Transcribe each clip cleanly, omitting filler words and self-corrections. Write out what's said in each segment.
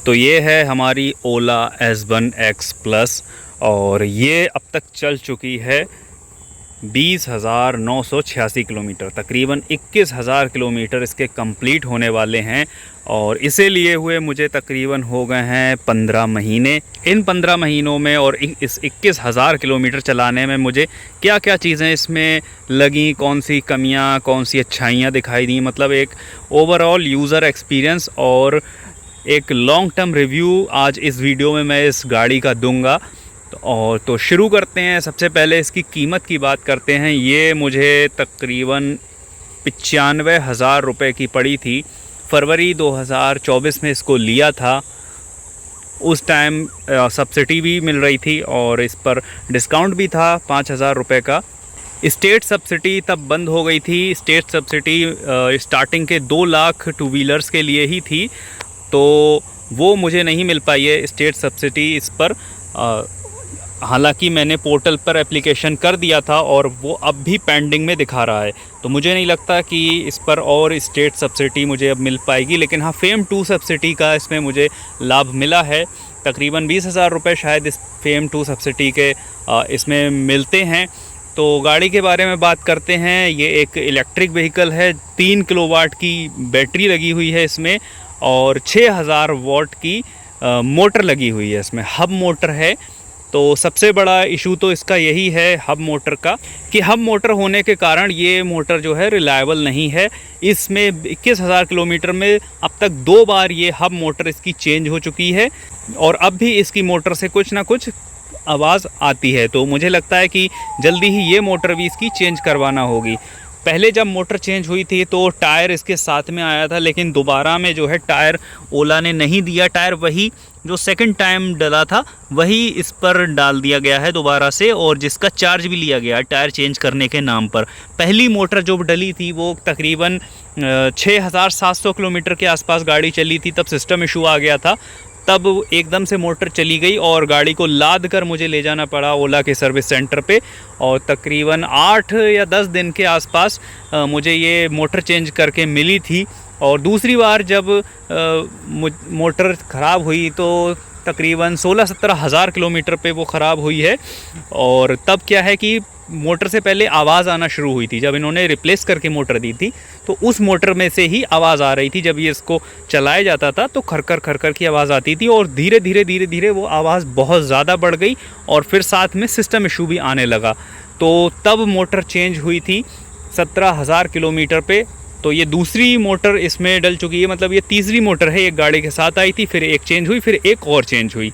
तो ये है हमारी ओला S1X प्लस और ये अब तक चल चुकी है 20,986 किलोमीटर। तकरीबन 21,000 किलोमीटर इसके कंप्लीट होने वाले हैं और इसे लिए हुए मुझे तकरीबन हो गए हैं 15 महीने। इन 15 महीनों में और इस 21,000 किलोमीटर चलाने में मुझे क्या क्या चीज़ें इसमें लगी, कौन सी कमियां, कौन सी अच्छाइयां दिखाई दी, मतलब एक ओवरऑल यूज़र एक्सपीरियंस और एक लॉन्ग टर्म रिव्यू आज इस वीडियो में मैं इस गाड़ी का दूंगा। तो शुरू करते हैं। सबसे पहले इसकी कीमत की बात करते हैं। ये मुझे तकरीबन 95,000 रुपये की पड़ी थी। फरवरी 2024 में इसको लिया था। उस टाइम सब्सिडी भी मिल रही थी और इस पर डिस्काउंट भी था 5,000 रुपये का। स्टेट सब्सिडी तब बंद हो गई थी। स्टेट सब्सिडी स्टार्टिंग के 2 लाख टू व्हीलर्स के लिए ही थी, तो वो मुझे नहीं मिल पाई है स्टेट सब्सिडी इस पर। हालांकि मैंने पोर्टल पर एप्लीकेशन कर दिया था और वो अब भी पेंडिंग में दिखा रहा है, तो मुझे नहीं लगता कि इस पर और स्टेट सब्सिडी मुझे अब मिल पाएगी। लेकिन हाँ, फेम 2 सब्सिडी का इसमें मुझे लाभ मिला है। तकरीबन 20,000 रुपये शायद इस फेम 2 सब्सिडी के इसमें मिलते हैं। तो गाड़ी के बारे में बात करते हैं। ये एक इलेक्ट्रिक व्हीकल है। 3 किलोवाट की बैटरी लगी हुई है इसमें और 6,000 वॉट की मोटर लगी हुई है। इसमें हब मोटर है। तो सबसे बड़ा इशू तो इसका यही है हब मोटर का, कि हब मोटर होने के कारण ये मोटर जो है रिलायबल नहीं है। इसमें 21,000 किलोमीटर में अब तक 2 बार ये हब मोटर इसकी चेंज हो चुकी है और अब भी इसकी मोटर से कुछ ना कुछ आवाज़ आती है। तो मुझे लगता है कि जल्दी ही ये मोटर भी इसकी चेंज करवाना होगी। पहले जब मोटर चेंज हुई थी तो टायर इसके साथ में आया था, लेकिन दोबारा में जो है टायर ओला ने नहीं दिया। टायर वही जो सेकंड टाइम डला था वही इस पर डाल दिया गया है दोबारा से, और जिसका चार्ज भी लिया गया है टायर चेंज करने के नाम पर। पहली मोटर जो डली थी वो तकरीबन 6,700 किलोमीटर के आसपास गाड़ी चली थी, तब सिस्टम इशू आ गया था। तब एकदम से मोटर चली गई और गाड़ी को लाद कर मुझे ले जाना पड़ा ओला के सर्विस सेंटर पे, और तकरीबन 8 या 10 दिन के आसपास मुझे ये मोटर चेंज करके मिली थी। और दूसरी बार जब मोटर ख़राब हुई तो तकरीबन 16-17 हज़ार किलोमीटर पे वो ख़राब हुई है। और तब क्या है कि मोटर से पहले आवाज़ आना शुरू हुई थी। जब इन्होंने रिप्लेस करके मोटर दी थी तो उस मोटर में से ही आवाज़ आ रही थी। जब ये इसको चलाया जाता था तो खरखर की आवाज़ आती थी, और धीरे धीरे वो आवाज़ बहुत ज़्यादा बढ़ गई और फिर साथ में सिस्टम इशू भी आने लगा। तो तब मोटर चेंज हुई थी 17,000 किलोमीटर पे। तो ये दूसरी मोटर इसमें डल चुकी है, मतलब ये तीसरी मोटर है। एक गाड़ी के साथ आई थी, फिर एक चेंज हुई, फिर एक और चेंज हुई।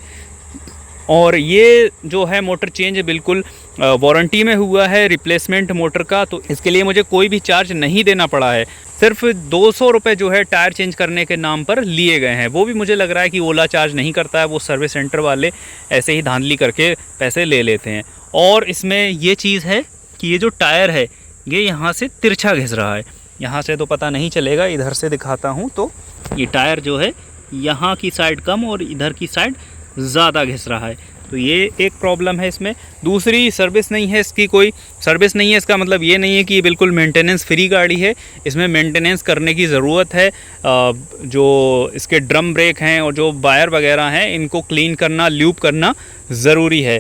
और ये जो है मोटर चेंज बिल्कुल वारंटी में हुआ है रिप्लेसमेंट मोटर का, तो इसके लिए मुझे कोई भी चार्ज नहीं देना पड़ा है। सिर्फ 200 रुपये जो है टायर चेंज करने के नाम पर लिए गए हैं। वो भी मुझे लग रहा है कि ओला चार्ज नहीं करता है, वो सर्विस सेंटर वाले ऐसे ही धांधली करके पैसे ले लेते हैं। और इसमें ये चीज़ है कि ये जो टायर है ये यहाँ से तिरछा घिस रहा है। यहाँ से तो पता नहीं चलेगा, इधर से दिखाता हूँ तो ये टायर जो है यहाँ की साइड कम और इधर की साइड ज़्यादा घिस रहा है। तो ये एक प्रॉब्लम है इसमें। दूसरी, सर्विस नहीं है इसकी, कोई सर्विस नहीं है। इसका मतलब ये नहीं है कि ये बिल्कुल मेंटेनेंस फ्री गाड़ी है। इसमें मेंटेनेंस करने की ज़रूरत है। जो इसके ड्रम ब्रेक हैं और जो वायर वगैरह हैं इनको क्लीन करना, ल्यूब करना ज़रूरी है।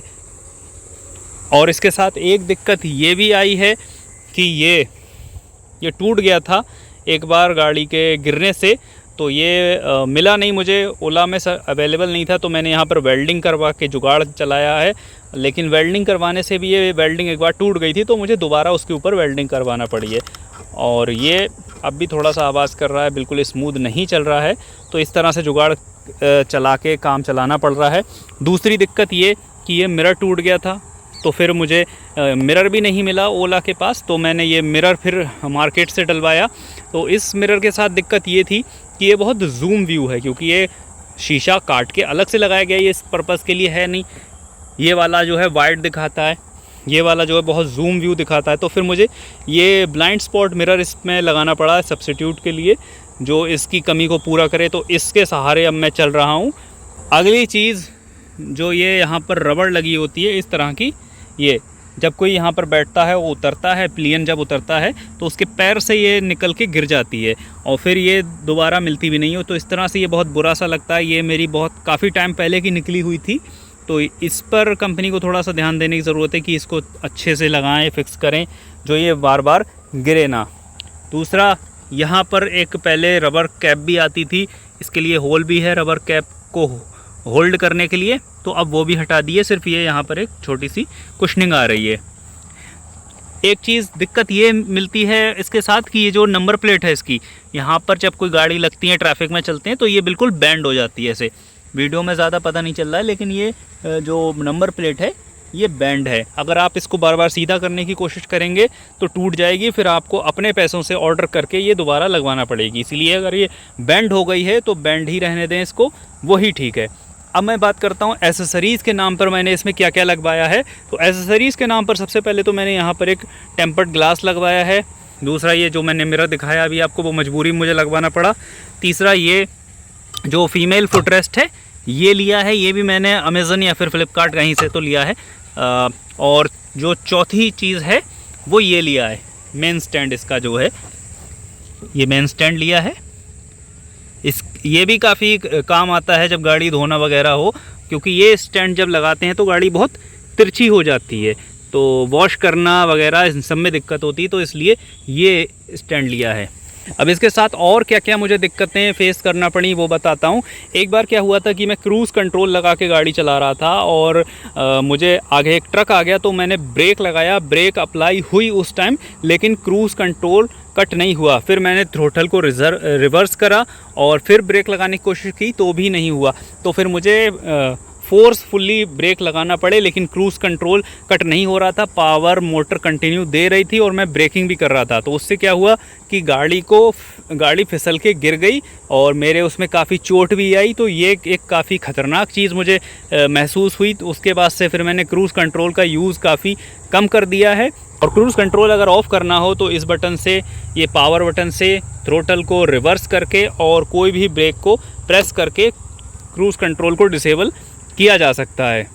और इसके साथ एक दिक्कत ये भी आई है कि ये टूट गया था एक बार गाड़ी के गिरने से, तो ये मिला नहीं मुझे, ओला में अवेलेबल नहीं था। तो मैंने यहाँ पर वेल्डिंग करवा के जुगाड़ चलाया है, लेकिन वेल्डिंग करवाने से भी ये वेल्डिंग एक बार टूट गई थी, तो मुझे दोबारा उसके ऊपर वेल्डिंग करवाना पड़ी है। और ये अब भी थोड़ा सा आवाज़ कर रहा है, बिल्कुल स्मूथ नहीं चल रहा है। तो इस तरह से जुगाड़ चला के काम चलाना पड़ रहा है। दूसरी दिक्कत ये कि ये मिरर टूट गया था, तो फिर मुझे मिरर भी नहीं मिला ओला के पास। तो मैंने ये मिरर फिर मार्केट से डलवाया। तो इस मिरर के साथ दिक्कत ये थी कि ये बहुत जूम व्यू है, क्योंकि ये शीशा काट के अलग से लगाया गया, ये इस पर्पज़ के लिए है नहीं। ये वाला जो है वाइड दिखाता है, ये वाला जो है बहुत जूम व्यू दिखाता है। तो फिर मुझे ये ब्लाइंड स्पॉट मिरर इसमें लगाना पड़ा है सब्स्टिट्यूट के लिए, जो इसकी कमी को पूरा करे। तो इसके सहारे अब मैं चल रहा हूँ। अगली चीज़ जो ये यहाँ पर रबड़ लगी होती है इस तरह की, ये जब कोई यहाँ पर बैठता है, वो उतरता है, प्लेन जब उतरता है तो उसके पैर से ये निकल के गिर जाती है और फिर ये दोबारा मिलती भी नहीं हो। तो इस तरह से ये बहुत बुरा सा लगता है। ये मेरी बहुत काफ़ी टाइम पहले की निकली हुई थी, तो इस पर कंपनी को थोड़ा सा ध्यान देने की ज़रूरत है कि इसको अच्छे से लगाएं, फिक्स करें, जो ये बार बार गिरे ना। दूसरा, यहाँ पर एक पहले रबर कैप भी आती थी, इसके लिए होल भी है रबर कैप को होल्ड करने के लिए, तो अब वो भी हटा दिए, सिर्फ ये यहाँ पर एक छोटी सी कुशनिंग आ रही है। एक चीज़ दिक्कत ये मिलती है इसके साथ कि ये जो नंबर प्लेट है इसकी, यहाँ पर जब कोई गाड़ी लगती है, ट्रैफिक में चलते हैं, तो ये बिल्कुल बैंड हो जाती है। ऐसे वीडियो में ज़्यादा पता नहीं चल रहा है, लेकिन ये जो नंबर प्लेट है ये बैंड है। अगर आप इसको बार बार सीधा करने की कोशिश करेंगे तो टूट जाएगी, फिर आपको अपने पैसों से ऑर्डर करके ये दोबारा लगवाना पड़ेगी। इसीलिए अगर ये बैंड हो गई है तो बैंड ही रहने दें इसको, वही ठीक है। अब मैं बात करता हूँ एसेसरीज़ के नाम पर मैंने इसमें क्या क्या लगवाया है। तो एसेसरीज़ के नाम पर सबसे पहले तो मैंने यहाँ पर एक टेम्पर्ड ग्लास लगवाया है। दूसरा, ये जो मैंने मिरर दिखाया अभी आपको, वो मजबूरी मुझे लगवाना पड़ा। तीसरा, ये जो फीमेल फुटरेस्ट है ये लिया है, ये भी मैंने अमेज़न या फिर फ्लिपकार्ट कहीं से तो लिया है। और जो चौथी चीज़ है वो ये लिया है, मेन स्टैंड इसका जो है, ये मेन स्टैंड लिया है। ये भी काफ़ी काम आता है जब गाड़ी धोना वगैरह हो, क्योंकि ये स्टैंड जब लगाते हैं तो गाड़ी बहुत तिरछी हो जाती है, तो वॉश करना वगैरह इन सब में दिक्कत होती है, तो इसलिए ये स्टैंड लिया है। अब इसके साथ और क्या क्या मुझे दिक्कतें फेस करना पड़ी वो बताता हूँ। एक बार क्या हुआ था कि मैं क्रूज़ कंट्रोल लगा के गाड़ी चला रहा था और मुझे आगे एक ट्रक आ गया, तो मैंने ब्रेक लगाया, ब्रेक अप्लाई हुई उस टाइम, लेकिन क्रूज़ कंट्रोल कट नहीं हुआ। फिर मैंने थ्रोटल को रिवर्स करा और फिर ब्रेक लगाने की कोशिश की तो भी नहीं हुआ। तो फिर मुझे फोर्सफुली ब्रेक लगाना पड़े, लेकिन क्रूज़ कंट्रोल कट नहीं हो रहा था, पावर मोटर कंटिन्यू दे रही थी और मैं ब्रेकिंग भी कर रहा था। तो उससे क्या हुआ कि गाड़ी फिसल के गिर गई और मेरे उसमें काफ़ी चोट भी आई। तो ये एक काफ़ी ख़तरनाक चीज़ मुझे महसूस हुई। तो उसके बाद से फिर मैंने क्रूज़ कंट्रोल का यूज़ काफ़ी कम कर दिया है। और क्रूज़ कंट्रोल अगर ऑफ़ करना हो तो इस बटन से, ये पावर बटन से थ्रोटल को रिवर्स करके और कोई भी ब्रेक को प्रेस करके क्रूज़ कंट्रोल को डिसेबल किया जा सकता है।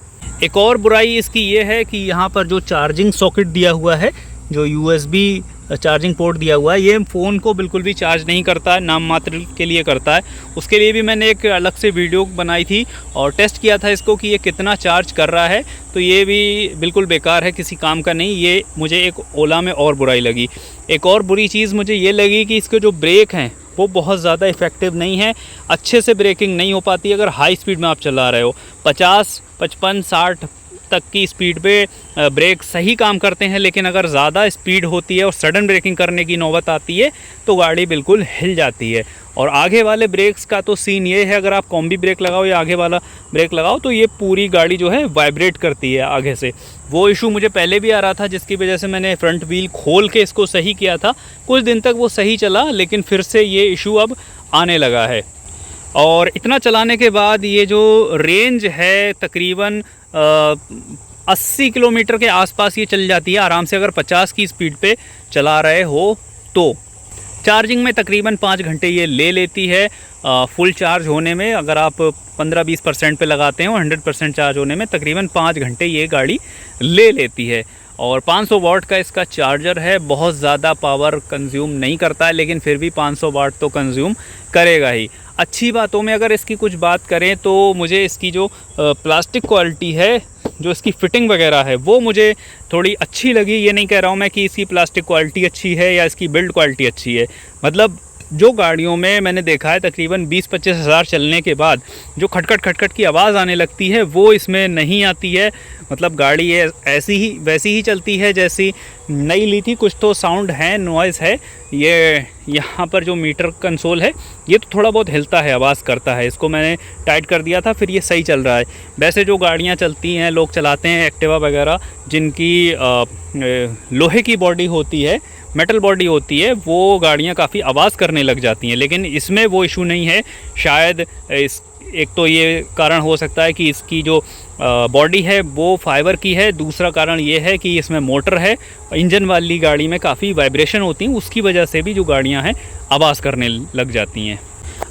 एक और बुराई इसकी ये है कि यहाँ पर जो चार्जिंग सॉकेट दिया हुआ है, जो USB चार्जिंग पोर्ट दिया हुआ है, ये फ़ोन को बिल्कुल भी चार्ज नहीं करता है, नाम मात्र के लिए करता है। उसके लिए भी मैंने एक अलग से वीडियो बनाई थी और टेस्ट किया था इसको कि ये कितना चार्ज कर रहा है, तो ये भी बिल्कुल बेकार है, किसी काम का नहीं। ये मुझे एक ओला में और बुराई लगी। एक और बुरी चीज़ मुझे ये लगी कि इसके जो ब्रेक हैं वो बहुत ज़्यादा इफ़ेक्टिव नहीं है, अच्छे से ब्रेकिंग नहीं हो पाती अगर हाई स्पीड में आप चला रहे हो। 50, 55, 60 तक की स्पीड पे ब्रेक सही काम करते हैं, लेकिन अगर ज़्यादा स्पीड होती है और सडन ब्रेकिंग करने की नौबत आती है तो गाड़ी बिल्कुल हिल जाती है। और आगे वाले ब्रेक्स का तो सीन ये है, अगर आप कॉम्बी ब्रेक लगाओ या आगे वाला ब्रेक लगाओ तो ये पूरी गाड़ी जो है वाइब्रेट करती है आगे से। वो इशू मुझे पहले भी आ रहा था, जिसकी वजह से मैंने फ्रंट व्हील खोल के इसको सही किया था। कुछ दिन तक वो सही चला, लेकिन फिर से ये इशू अब आने लगा है। और इतना चलाने के बाद ये जो रेंज है तकरीबन 80 किलोमीटर के आसपास ये चल जाती है आराम से, अगर 50 की स्पीड पे चला रहे हो तो। चार्जिंग में तकरीबन 5 घंटे ये ले लेती है फुल चार्ज होने में। अगर आप 15-20% पे लगाते हो, 100% चार्ज होने में तकरीबन 5 घंटे ये गाड़ी ले लेती है। और 500 वाट का इसका चार्जर है, बहुत ज़्यादा पावर कंज्यूम नहीं करता है, लेकिन फिर भी 500 वाट तो कंज्यूम करेगा ही। अच्छी बातों में अगर इसकी कुछ बात करें तो मुझे इसकी जो प्लास्टिक क्वालिटी है, जो इसकी फ़िटिंग वगैरह है, वो मुझे थोड़ी अच्छी लगी। ये नहीं कह रहा हूँ मैं कि इसकी प्लास्टिक क्वालिटी अच्छी है या इसकी बिल्ड क्वालिटी अच्छी है। मतलब जो गाड़ियों में मैंने देखा है तकरीबन 20-25 हज़ार चलने के बाद जो खटखट की आवाज़ आने लगती है, वो इसमें नहीं आती है। मतलब गाड़ी ऐसी ही वैसी ही चलती है जैसी नई ली थी। कुछ तो साउंड है, नॉइज़ है। ये यहाँ पर जो मीटर कंसोल है ये तो थोड़ा बहुत हिलता है, आवाज़ करता है। इसको मैंने टाइट कर दिया था, फिर ये सही चल रहा है। वैसे जो गाड़ियाँ चलती हैं, लोग चलाते हैं एक्टिवा वगैरह, जिनकी लोहे की बॉडी होती है, मेटल बॉडी होती है, वो गाड़ियाँ काफ़ी आवाज़ करने लग जाती हैं। लेकिन इसमें वो इशू नहीं है। शायद एक तो ये कारण हो सकता है कि इसकी जो बॉडी है वो फाइबर की है। दूसरा कारण ये है कि इसमें मोटर है। इंजन वाली गाड़ी में काफ़ी वाइब्रेशन होती हैं, उसकी वजह से भी जो गाड़ियाँ हैं आवाज़ करने लग जाती हैं।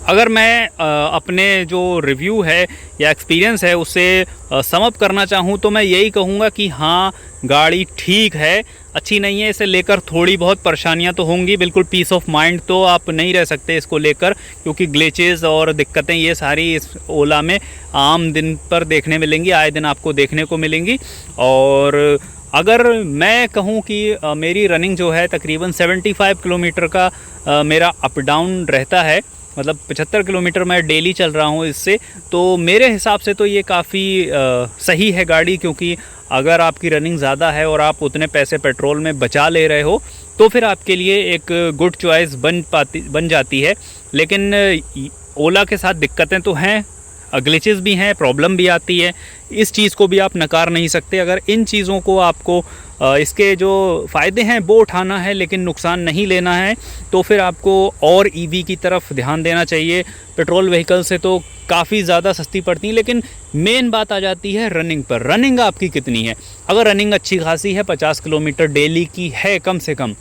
अगर मैं अपने जो रिव्यू है या एक्सपीरियंस है उसे सम अप करना चाहूँ तो मैं यही कहूँगा कि हाँ, गाड़ी ठीक है, अच्छी नहीं है। इसे लेकर थोड़ी बहुत परेशानियां तो होंगी, बिल्कुल पीस ऑफ माइंड तो आप नहीं रह सकते इसको लेकर, क्योंकि ग्लिचेस और दिक्कतें ये सारी इस ओला में आम दिन पर देखने मिलेंगी, आए दिन आपको देखने को मिलेंगी। और अगर मैं कहूँ कि मेरी रनिंग जो है तकरीबन 75 किलोमीटर का मेरा अप डाउन रहता है, मतलब 75 किलोमीटर मैं डेली चल रहा हूँ इससे, तो मेरे हिसाब से तो ये काफ़ी सही है गाड़ी। क्योंकि अगर आपकी रनिंग ज़्यादा है और आप उतने पैसे पेट्रोल में बचा ले रहे हो तो फिर आपके लिए एक गुड चॉइस बन जाती है। लेकिन ओला के साथ दिक्कतें तो हैं, ग्लिचेस भी हैं, प्रॉब्लम भी आती है, इस चीज़ को भी आप नकार नहीं सकते। अगर इन चीज़ों को आपको इसके जो फ़ायदे हैं वो उठाना है लेकिन नुकसान नहीं लेना है, तो फिर आपको और ईवी की तरफ ध्यान देना चाहिए। पेट्रोल व्हीकल से तो काफ़ी ज़्यादा सस्ती पड़ती हैं, लेकिन मेन बात आ जाती है रनिंग पर। रनिंग आपकी कितनी है? अगर रनिंग अच्छी खासी है, 50 किलोमीटर डेली की है कम से कम,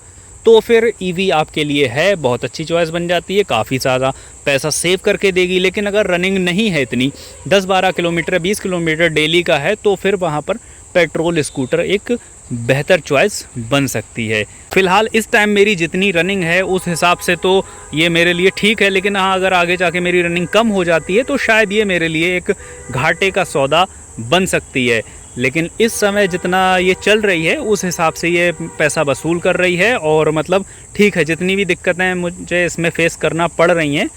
तो फिर ईवी आपके लिए है, बहुत अच्छी चॉइस बन जाती है, काफ़ी ज़्यादा पैसा सेव करके देगी। लेकिन अगर रनिंग नहीं है इतनी, 10-12 किलोमीटर 20 किलोमीटर डेली का है, तो फिर वहाँ पर पेट्रोल स्कूटर एक बेहतर चॉइस बन सकती है। फ़िलहाल इस टाइम मेरी जितनी रनिंग है उस हिसाब से तो ये मेरे लिए ठीक है। लेकिन हाँ, अगर आगे जाके मेरी रनिंग कम हो जाती है तो शायद ये मेरे लिए एक घाटे का सौदा बन सकती है। लेकिन इस समय जितना ये चल रही है उस हिसाब से ये पैसा वसूल कर रही है, और मतलब ठीक है, जितनी भी दिक्कतें मुझे इसमें फ़ेस करना पड़ रही हैं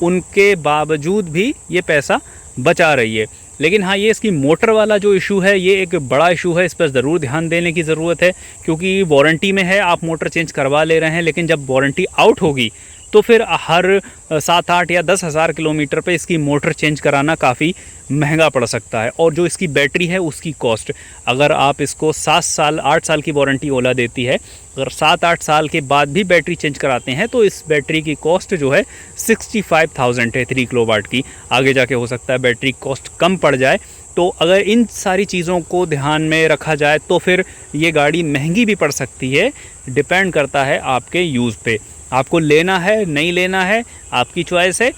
उनके बावजूद भी ये पैसा बचा रही है। लेकिन हाँ, ये इसकी मोटर वाला जो इशू है ये एक बड़ा इशू है, इस पर ज़रूर ध्यान देने की ज़रूरत है। क्योंकि वारंटी में है, आप मोटर चेंज करवा ले रहे हैं, लेकिन जब वारंटी आउट होगी तो फिर हर 7-8 या 10 हज़ार किलोमीटर पे इसकी मोटर चेंज कराना काफ़ी महंगा पड़ सकता है। और जो इसकी बैटरी है उसकी कॉस्ट, अगर आप इसको 8 साल की वारंटी ओला देती है, अगर 7-8 साल के बाद भी बैटरी चेंज कराते हैं तो इस बैटरी की कॉस्ट जो है 65,000 है 3 किलोवाट की। आगे जाके हो सकता है बैटरी कॉस्ट कम पड़ जाए। तो अगर इन सारी चीज़ों को ध्यान में रखा जाए तो फिर ये गाड़ी महंगी भी पड़ सकती है। डिपेंड करता है आपके यूज़ पे, आपको लेना है नहीं लेना है आपकी चॉइस है।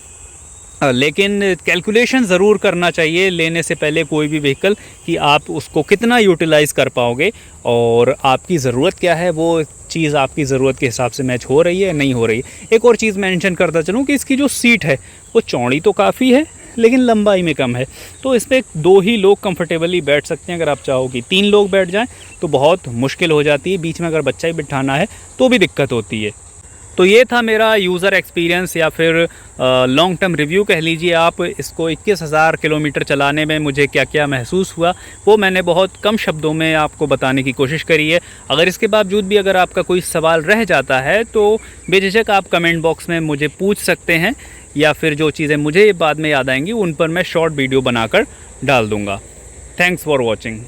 लेकिन कैलकुलेशन ज़रूर करना चाहिए लेने से पहले कोई भी व्हीकल, कि आप उसको कितना यूटिलाइज़ कर पाओगे और आपकी ज़रूरत क्या है, वो चीज़ आपकी ज़रूरत के हिसाब से मैच हो रही है नहीं हो रही है। एक और चीज़ मेंशन करता चलूँ कि इसकी जो सीट है वो चौड़ी तो काफ़ी है लेकिन लंबाई में कम है, तो इस पर 2 ही लोग कंफर्टेबली बैठ सकते हैं। अगर आप चाहो कि 3 लोग बैठ जाएँ तो बहुत मुश्किल हो जाती है, बीच में अगर बच्चा ही बिठाना है तो भी दिक्कत होती है। तो ये था मेरा यूज़र एक्सपीरियंस या फिर लॉन्ग टर्म रिव्यू कह लीजिए आप। इसको 21,000 किलोमीटर चलाने में मुझे क्या क्या महसूस हुआ वो मैंने बहुत कम शब्दों में आपको बताने की कोशिश करी है। अगर इसके बावजूद भी अगर आपका कोई सवाल रह जाता है तो बेझिझक आप कमेंट बॉक्स में मुझे पूछ सकते हैं, या फिर जो चीज़ें मुझे बाद में याद आएंगी उन पर मैं शॉर्ट वीडियो बनाकर डाल दूँगा। Thanks for watching.